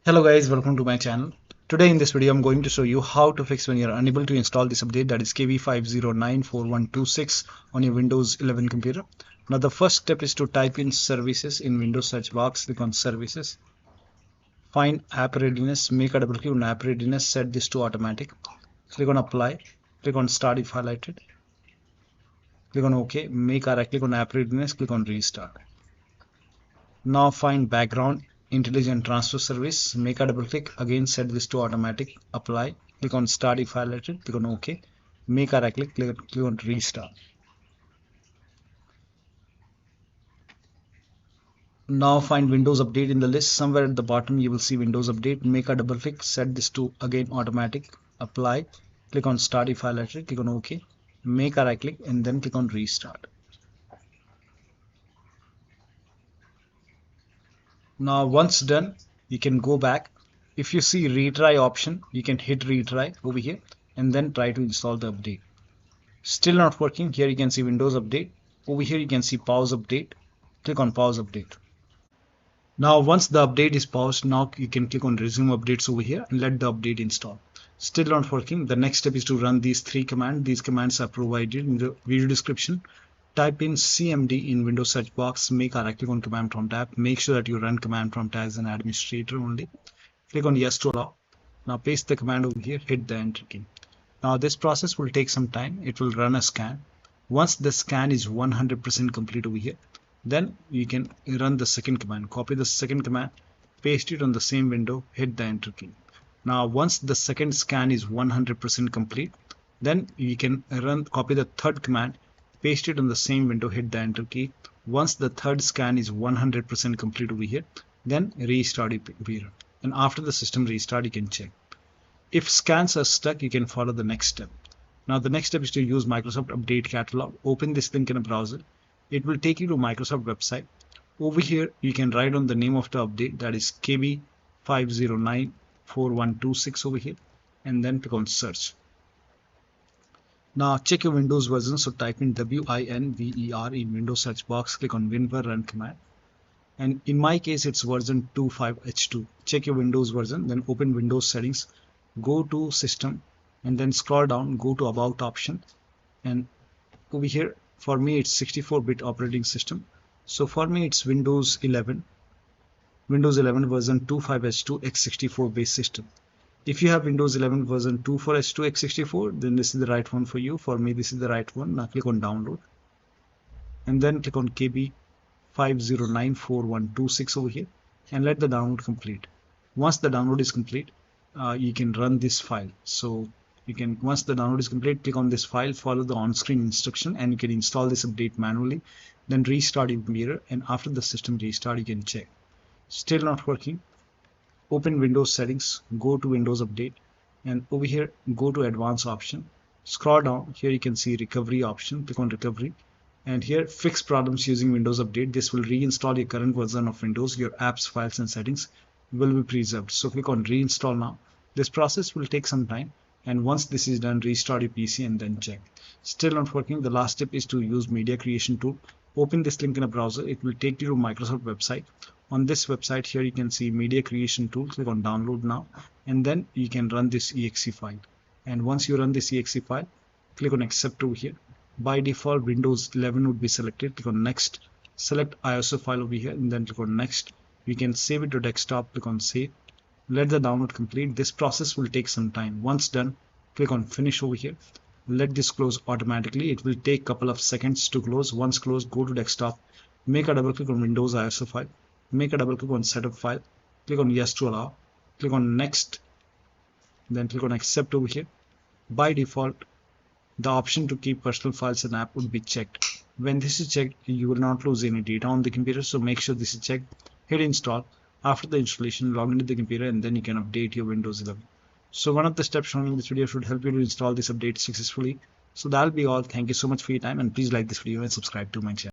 Hello guys, welcome to my channel. Today in this video I'm going to show you how to fix when you're unable to install this update, that is KB5094126 on your Windows 11 computer. Now the first step is to type in services in Windows search box, click on services, find app readiness, make a double click on app readiness, set this to automatic, click on apply, click on start if highlighted, click on OK, make a right click on app readiness, click on restart. Now find background intelligent transfer service, make a double click, again set this to automatic, apply, click on start if highlighted, click on OK, make a right click, click on restart. Now find Windows Update in the list. Somewhere at the bottom you will see Windows Update, make a double click, set this to again automatic, apply, click on start if highlighted, click on OK, make a right click and then click on restart. Now once done, you can go back. If you see retry option, you can hit retry over here and then try to install the update. Still not working. Here you can see Windows Update. Over here you can see pause update. Click on pause update. Now once the update is paused, now you can click on resume updates over here and let the update install. Still not working. The next step is to run these three commands. These commands are provided in the video description. Type in CMD in Windows search box, make a right click on command prompt tab, make sure that you run command prompt as an administrator only. Click on yes to allow. Now paste the command over here, hit the enter key. Now this process will take some time. It will run a scan. Once the scan is 100% complete over here, then you can run the second command. Copy the second command, paste it on the same window, hit the enter key. Now once the second scan is 100% complete, then you can copy the third command, paste it on the same window, hit the enter key. Once the third scan is 100% complete over here, then restart your computer. And after the system restart, you can check. If scans are stuck, you can follow the next step. Now the next step is to use Microsoft Update Catalog. Open this link in a browser. It will take you to Microsoft website. Over here, you can write on the name of the update, that is KB5094126 over here, and then click on search. Now check your Windows version, so type in WINVER in Windows search box, click on WinVer run command, and in my case it's version 25H2. Check your Windows version, then open Windows settings, go to system and then scroll down, go to about option, and over here for me it's 64-bit operating system, so for me it's Windows 11 version 25H2 x64 based system. If you have Windows 11 version 24H2 x64, then this is the right one for you. For me, this is the right one. Now click on download and then click on KB5094126 over here and let the download complete. Once the download is complete, you can run this file. So you can, once the download is complete, click on this file, follow the on-screen instruction, and you can install this update manually. Then restart your computer, and after the system restart, you can check. Still not working. Open Windows settings, go to Windows Update, and over here go to advanced option, scroll down. Here you can see recovery option, click on recovery, and here fix problems using Windows Update. This will reinstall your current version of Windows. Your apps, files and settings will be preserved. So click on reinstall now. This process will take some time, and once this is done, restart your PC and then check. Still not working. The last step is to use media creation tool. Open this link in a browser. It will take you to Microsoft website. On this website here you can see media creation tool, click on download now, and then you can run this exe file. And once you run this exe file, click on accept over here. By default Windows 11 would be selected. Click on next, select ISO file over here and then click on next. You can save it to desktop, click on save, let the download complete. This process will take some time. Once done, click on finish over here, let this close automatically. It will take a couple of seconds to close. Once closed, go to desktop, make a double click on Windows ISO file, make a double click on setup file, click on yes to allow, click on next, then click on accept over here. By default, the option to keep personal files and app would be checked. When this is checked, you will not lose any data on the computer, so make sure this is checked. Hit install. After the installation, log into the computer and then you can update your Windows 11. So one of the steps shown in this video should help you to install this update successfully. So that'll be all. Thank you so much for your time, and please like this video and subscribe to my channel.